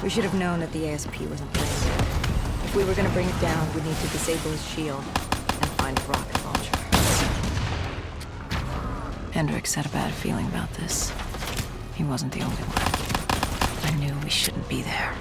We should have known that the ASP wasn't playing. If we were gonna bring it down, we'd need to disable his shield and find a rocket launcher. Hendricks had a bad feeling about this. He wasn't the only one. I knew we shouldn't be there.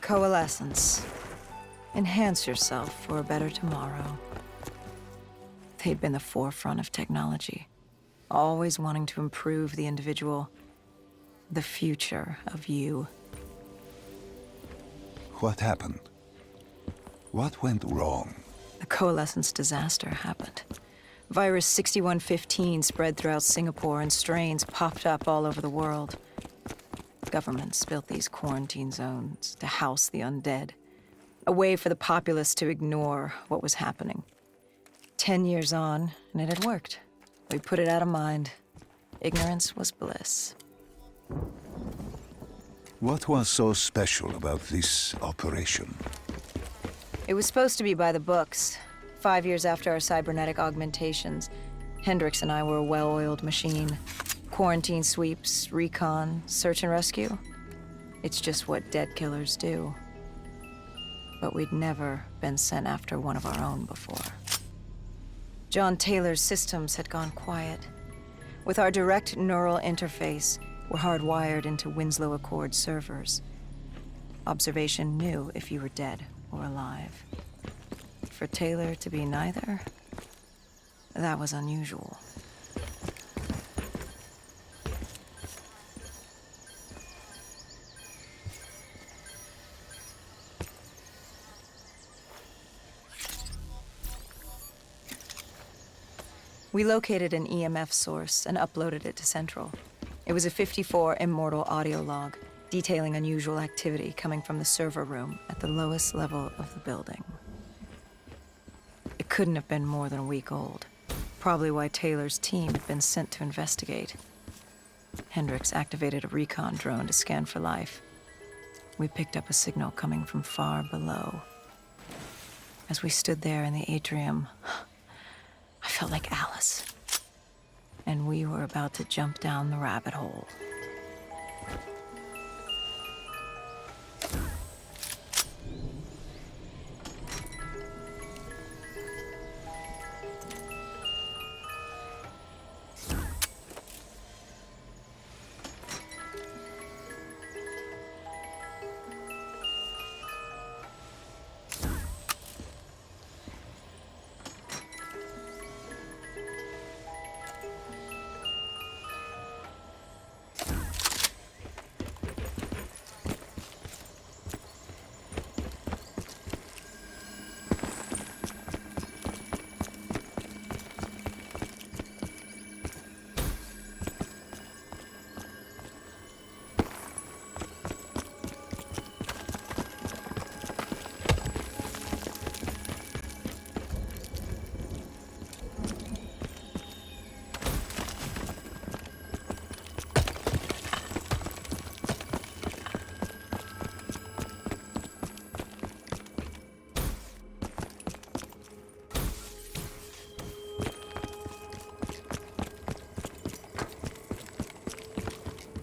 Coalescence. Enhance yourself for a better tomorrow. They'd been the forefront of technology, always wanting to improve the individual, the future of you. What happened? What went wrong? The Coalescence disaster happened. Virus 6115 spread throughout Singapore and strains popped up all over the world. Governments built these quarantine zones to house the undead, a way for the populace to ignore what was happening. 10 years on, and it had worked. We put it out of mind. Ignorance was bliss. What was so special about this operation? It was supposed to be by the books. 5 years after our cybernetic augmentations, Hendricks and I were a well-oiled machine. Quarantine sweeps, recon, search and rescue. It's just what dead killers do. But we'd never been sent after one of our own before. John Taylor's systems had gone quiet. With our direct neural interface, we're hardwired into Winslow Accord servers. Observation knew if you were dead or alive. For Taylor to be neither, that was unusual. We located an EMF source and uploaded it to Central. It was a 54 immortal audio log, detailing unusual activity coming from the server room at the lowest level of the building. It couldn't have been more than a week old, probably why Taylor's team had been sent to investigate. Hendricks activated a recon drone to scan for life. We picked up a signal coming from far below. As we stood there in the atrium, I felt like Alice. And we were about to jump down the rabbit hole.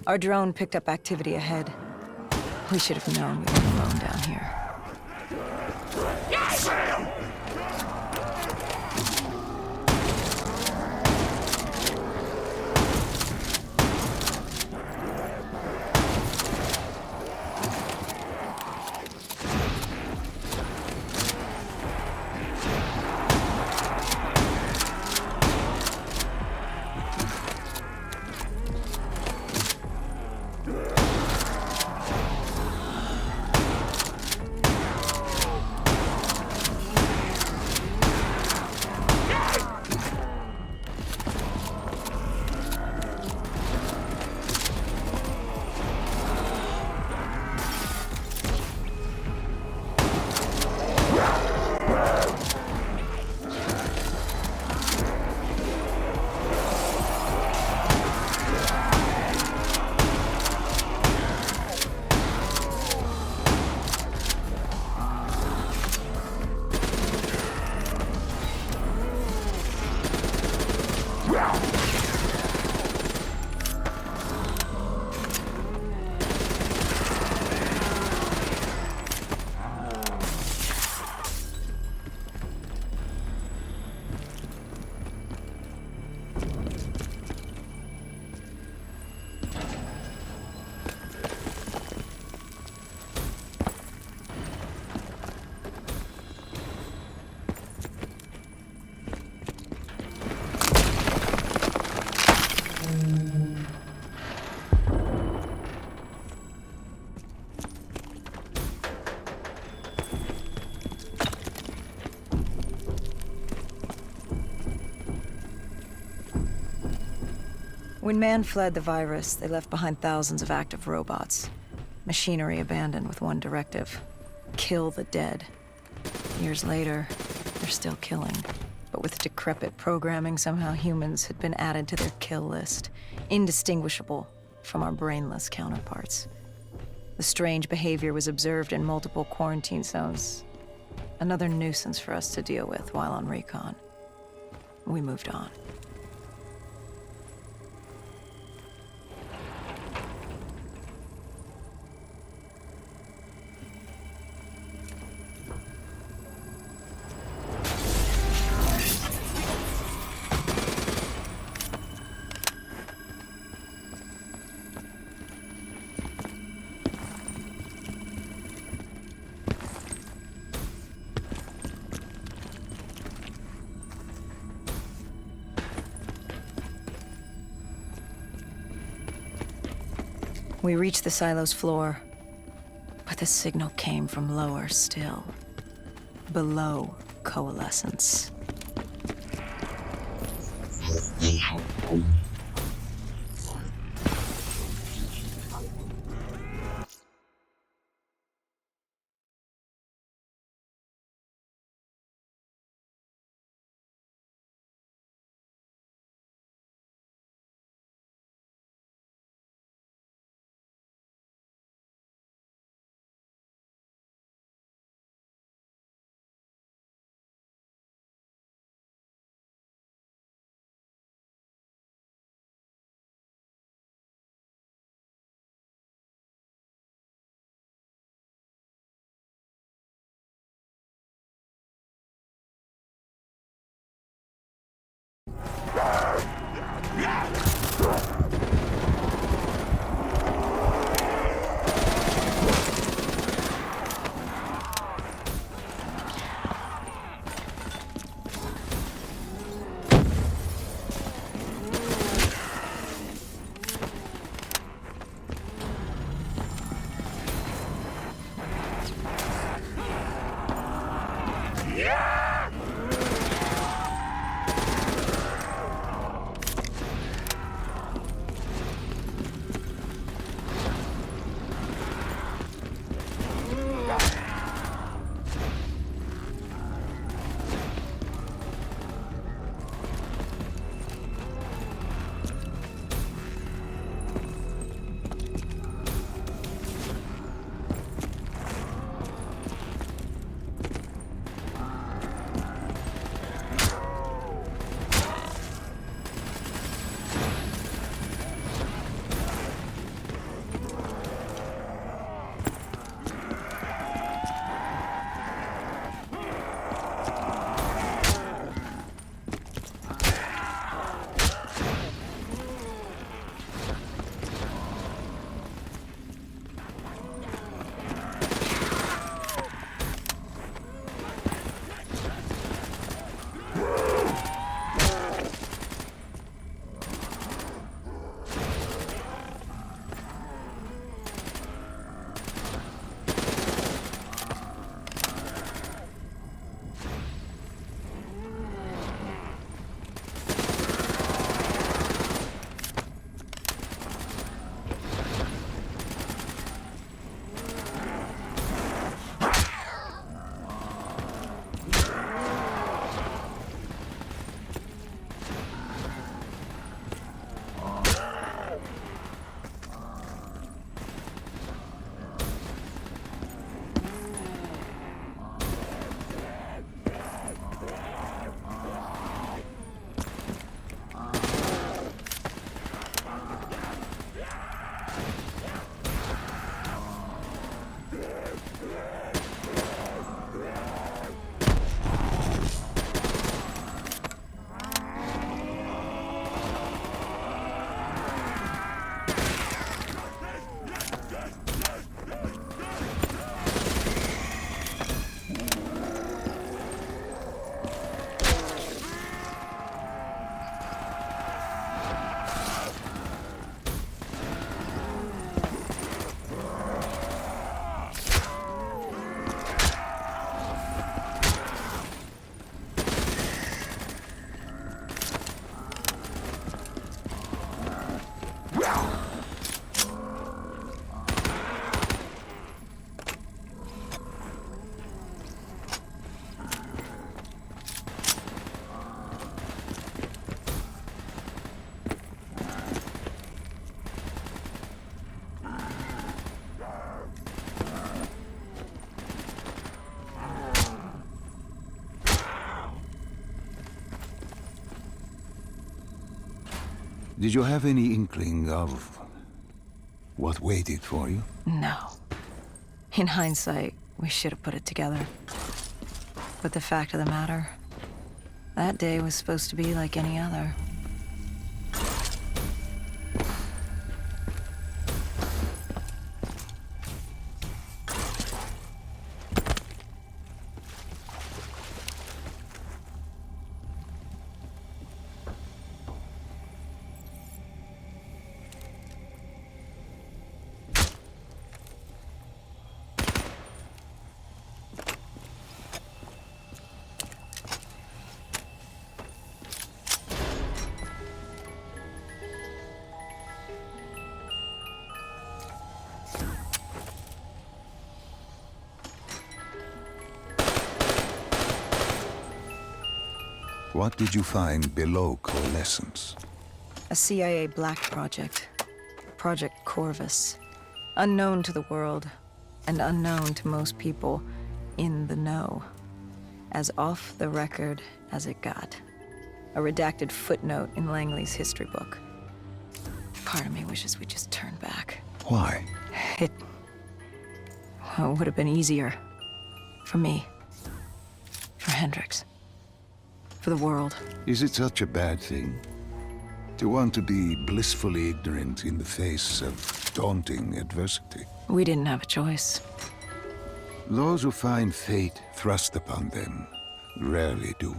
Our drone picked up activity ahead. We should have known we weren't alone down here. When man fled the virus, they left behind thousands of active robots. Machinery abandoned with one directive: kill the dead. Years later, they're still killing. But with decrepit programming, somehow humans had been added to their kill list, indistinguishable from our brainless counterparts. The strange behavior was observed in multiple quarantine zones. Another nuisance for us to deal with while on recon. We moved on. We reached the silo's floor, but the signal came from lower still, below coalescence. Did you have any inkling of what waited for you? No. In hindsight, we should have put it together. But the fact of the matter, that day was supposed to be like any other. What did you find below Coalescence? A CIA black project. Project Corvus. Unknown to the world, and unknown to most people in the know. As off the record as it got. A redacted footnote in Langley's history book. Part of me wishes we just turned back. Why? It would have been easier. For me. For Hendricks. For the world. Is it such a bad thing? To want to be blissfully ignorant in the face of daunting adversity? We didn't have a choice. Those who find fate thrust upon them rarely do.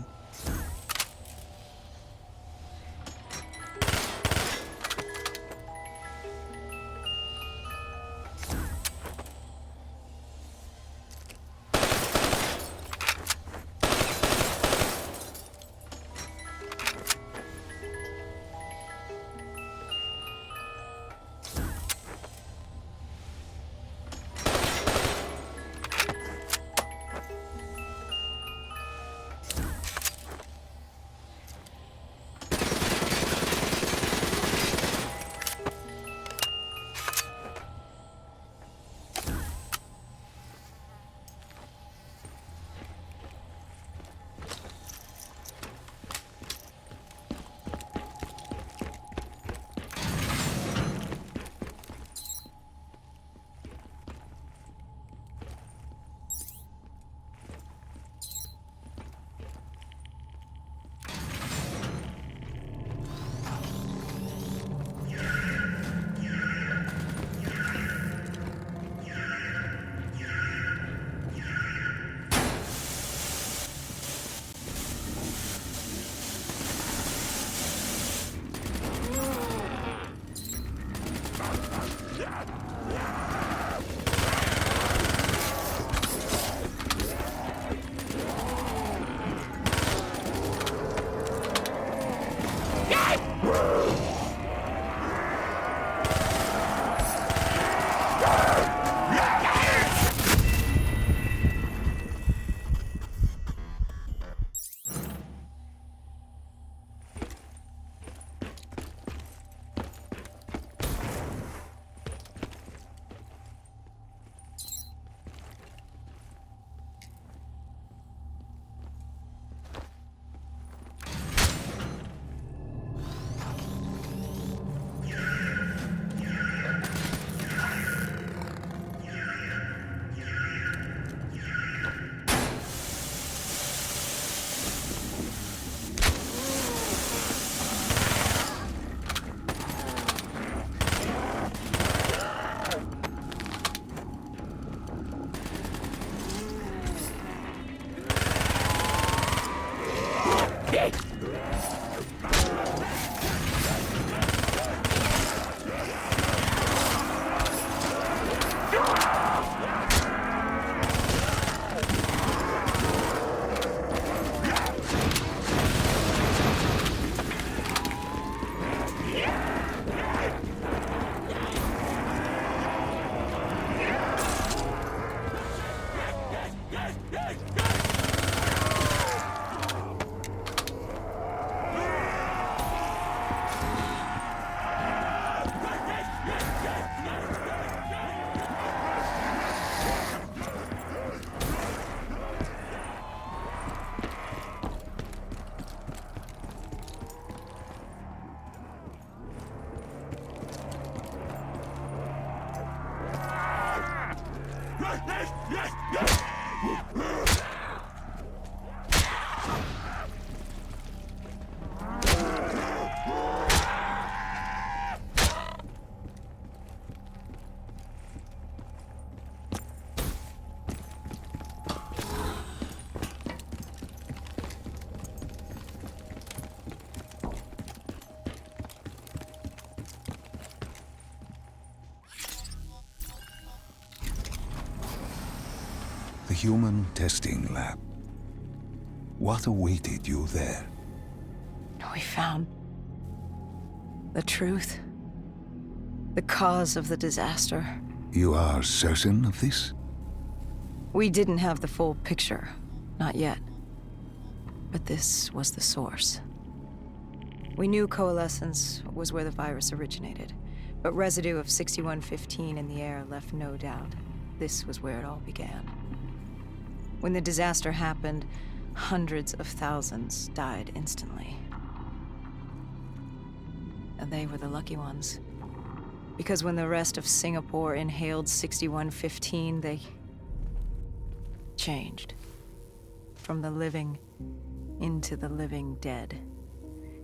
human testing lab. What awaited you there? We found the truth. The cause of the disaster. You are certain of this? We didn't have the full picture. Not yet. But this was the source. We knew coalescence was where the virus originated, but residue of 6115 in the air left no doubt. This was where it all began. When the disaster happened, hundreds of thousands died instantly. And they were the lucky ones. Because when the rest of Singapore inhaled 6115, they changed. From the living into the living dead.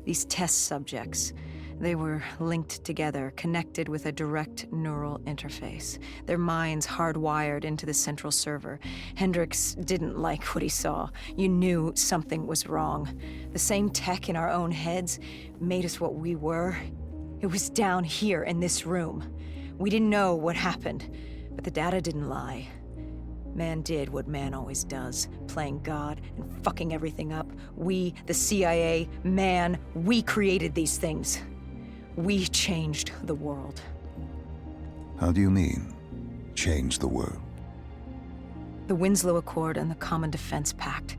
These test subjects, they were linked together, connected with a direct neural interface. Their minds hardwired into the central server. Hendricks didn't like what he saw. You knew something was wrong. The same tech in our own heads made us what we were. It was down here in this room. We didn't know what happened, but the data didn't lie. Man did what man always does, playing God and fucking everything up. We, the CIA, man, we created these things. We changed the world. How do you mean, change the world? The Winslow Accord and the Common Defense Pact.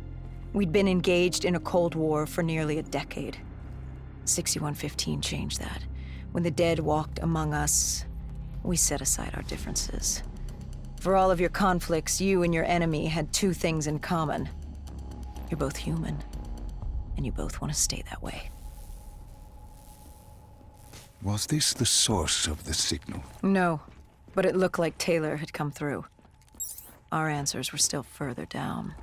We'd been engaged in a Cold War for nearly a decade. 6115 changed that. When the dead walked among us, we set aside our differences. For all of your conflicts, you and your enemy had two things in common. You're both human, and you both want to stay that way. Was this the source of the signal? No, but it looked like Taylor had come through. Our answers were still further down.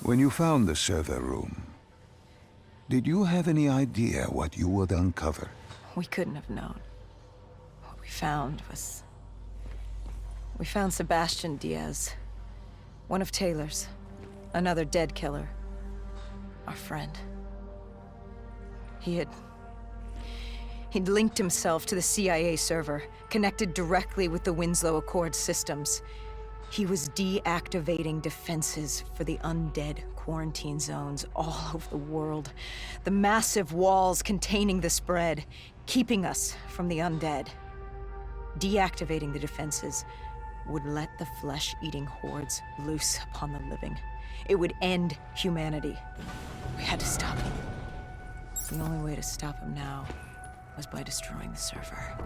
When you found the server room, did you have any idea what you would uncover? We couldn't have known. What we found was... We found Sebastian Diaz. One of Taylor's. Another dead killer. Our friend. He'd linked himself to the CIA server, connected directly with the Winslow Accord systems. He was deactivating defenses for the undead quarantine zones all over the world. The massive walls containing the spread, keeping us from the undead. Deactivating the defenses would let the flesh-eating hordes loose upon the living. It would end humanity. We had to stop him. The only way to stop him now was by destroying the server.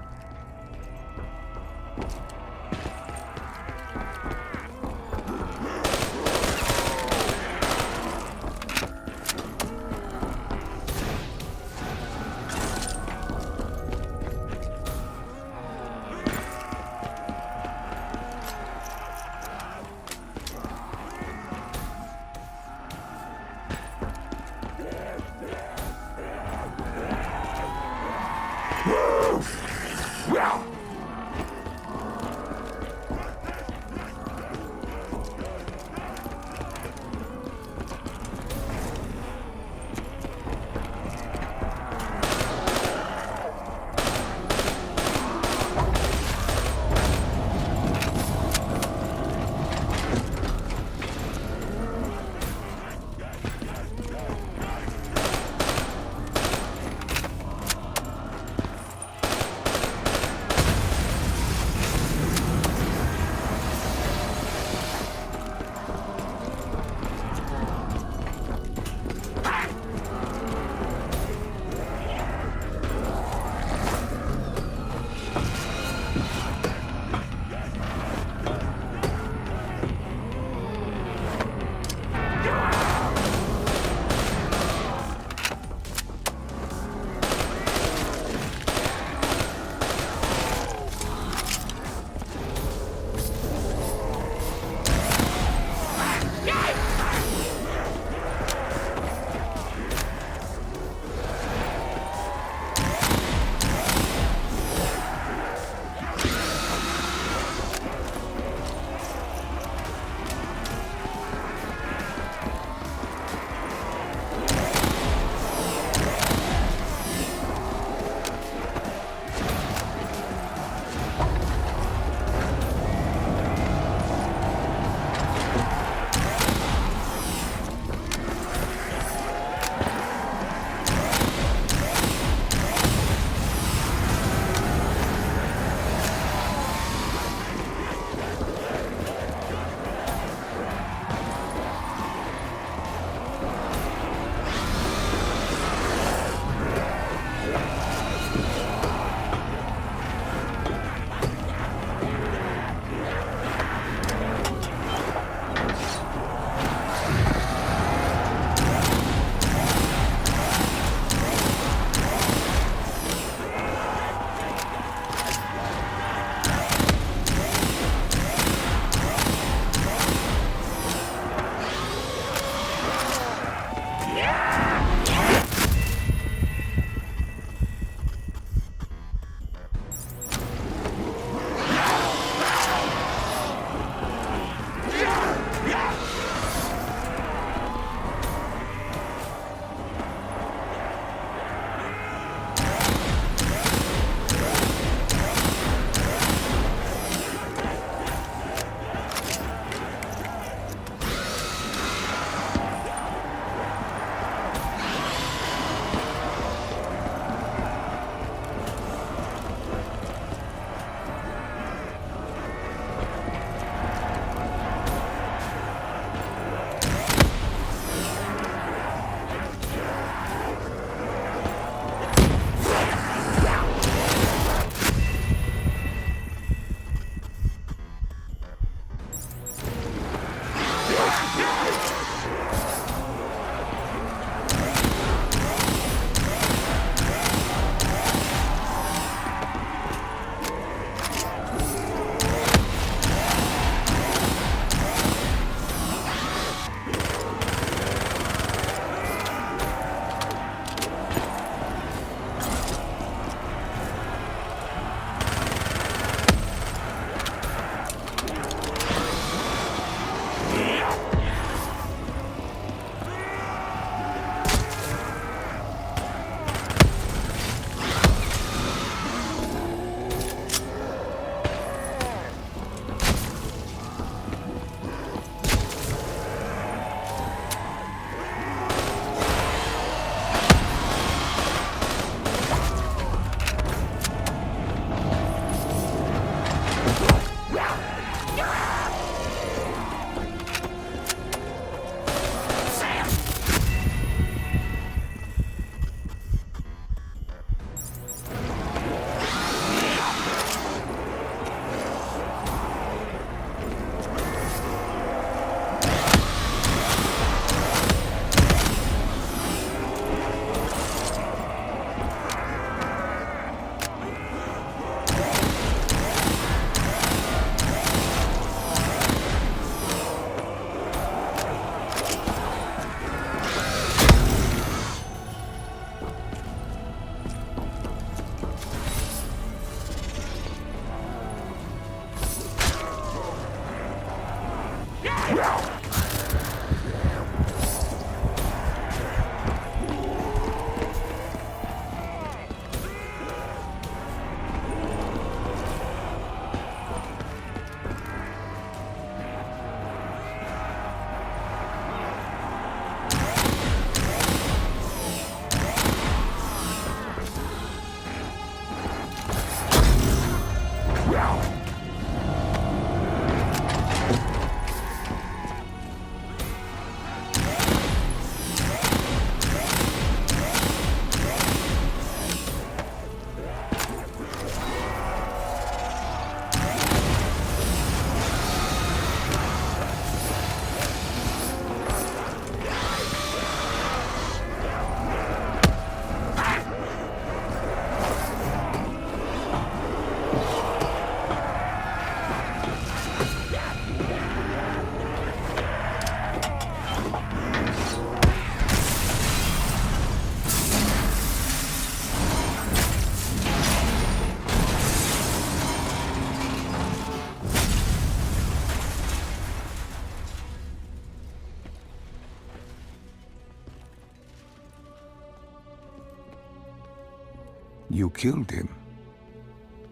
You killed him.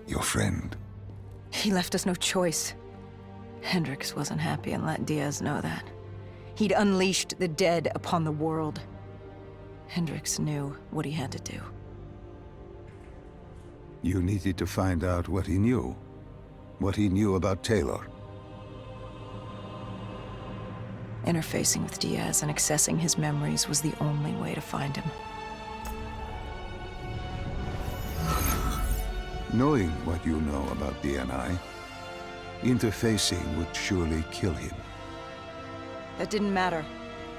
Your friend. He left us no choice. Hendricks wasn't happy and let Diaz know that. He'd unleashed the dead upon the world. Hendricks knew what he had to do. You needed to find out what he knew. What he knew about Taylor. Interfacing with Diaz and accessing his memories was the only way to find him. Knowing what you know about DNI, interfacing would surely kill him. That didn't matter.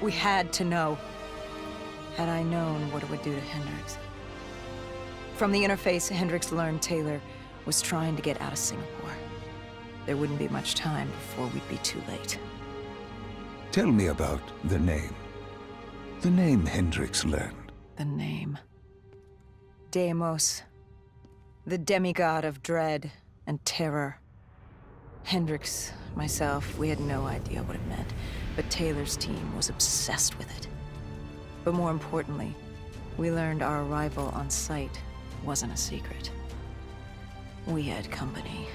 We had to know. Had I known what it would do to Hendricks. From the interface, Hendricks learned Taylor was trying to get out of Singapore. There wouldn't be much time before we'd be too late. Tell me about the name. The name Hendricks learned. The name. Deimos. The demigod of dread and terror. Hendricks, myself, we had no idea what it meant, but Taylor's team was obsessed with it. But more importantly, we learned our arrival on site wasn't a secret. We had company.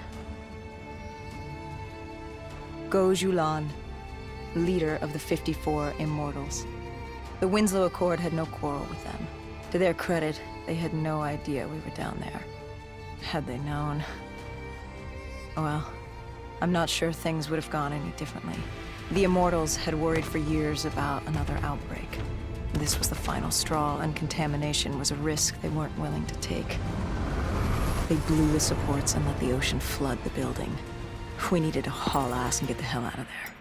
Go Julan, leader of the 54 Immortals. The Winslow Accord had no quarrel with them. To their credit, they had no idea we were down there. Had they known... well, I'm not sure things would have gone any differently. The Immortals had worried for years about another outbreak. This was the final straw, and contamination was a risk they weren't willing to take. They blew the supports and let the ocean flood the building. We needed to haul ass and get the hell out of there.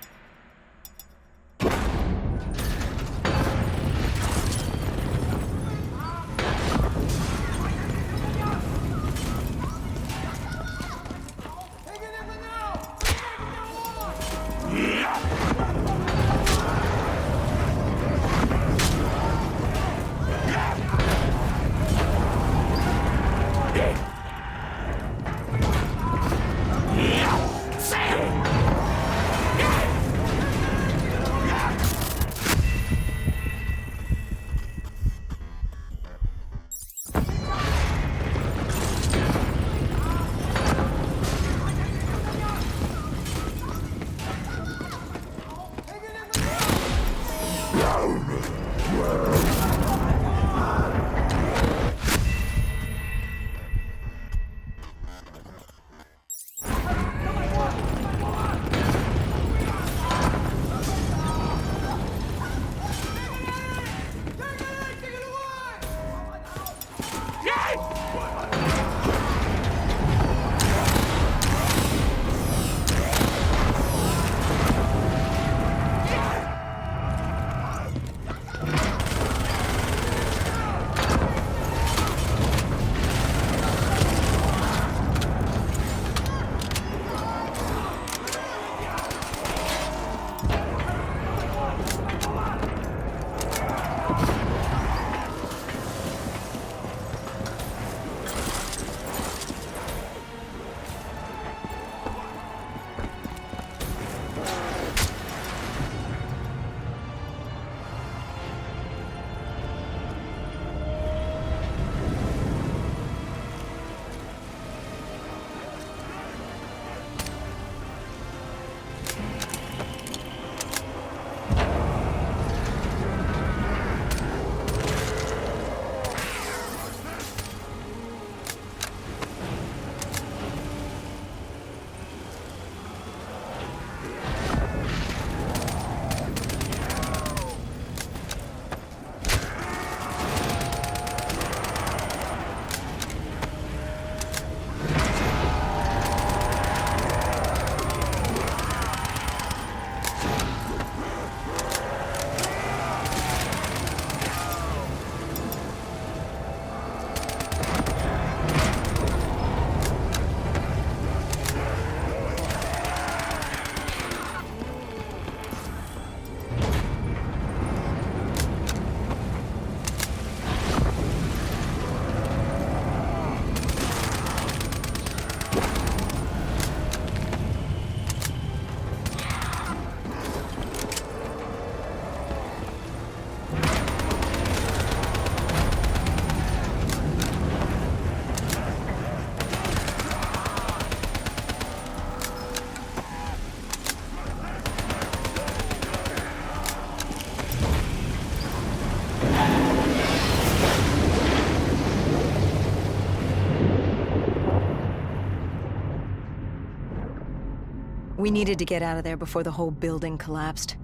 We needed to get out of there before the whole building collapsed.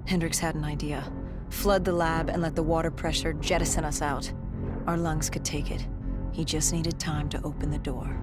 Hendricks had an idea. Flood the lab and let the water pressure jettison us out. Our lungs could take it. He just needed time to open the door.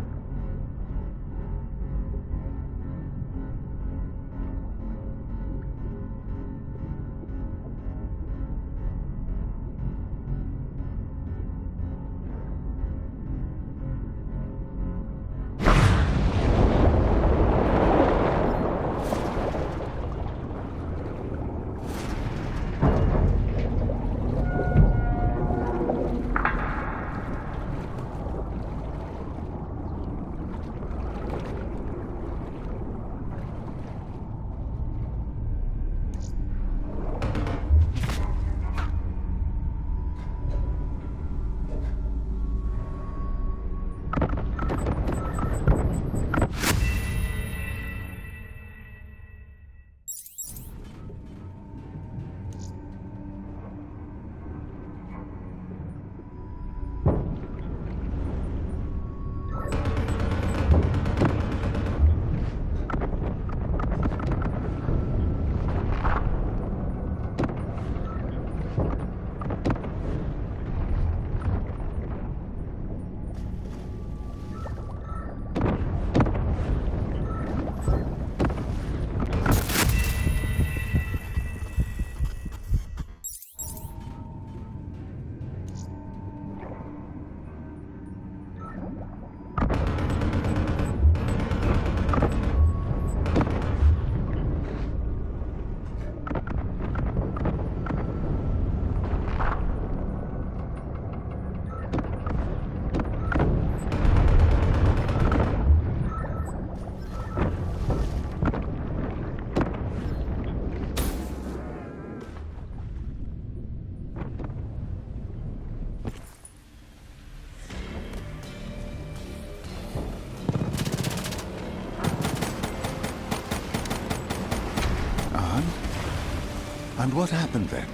And what happened then?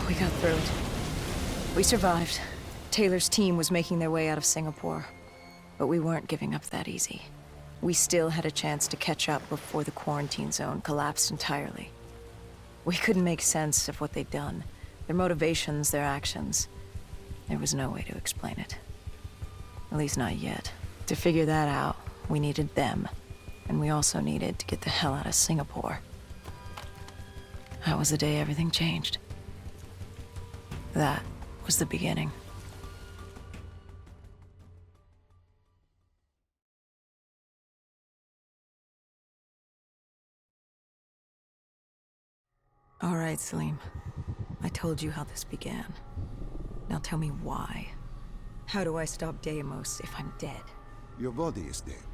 We got through it. We survived. Taylor's team was making their way out of Singapore. But we weren't giving up that easy. We still had a chance to catch up before the quarantine zone collapsed entirely. We couldn't make sense of what they'd done. Their motivations, their actions. There was no way to explain it. At least not yet. To figure that out, we needed them. And we also needed to get the hell out of Singapore. That was the day everything changed. That was the beginning. All right, Salim. I told you how this began. Now tell me why. How do I stop Deimos if I'm dead? Your body is dead,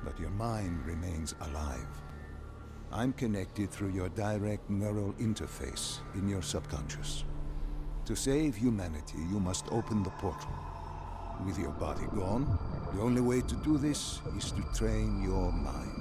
but your mind remains alive. I'm connected through your direct neural interface in your subconscious. To save humanity, you must open the portal. With your body gone, the only way to do this is to train your mind.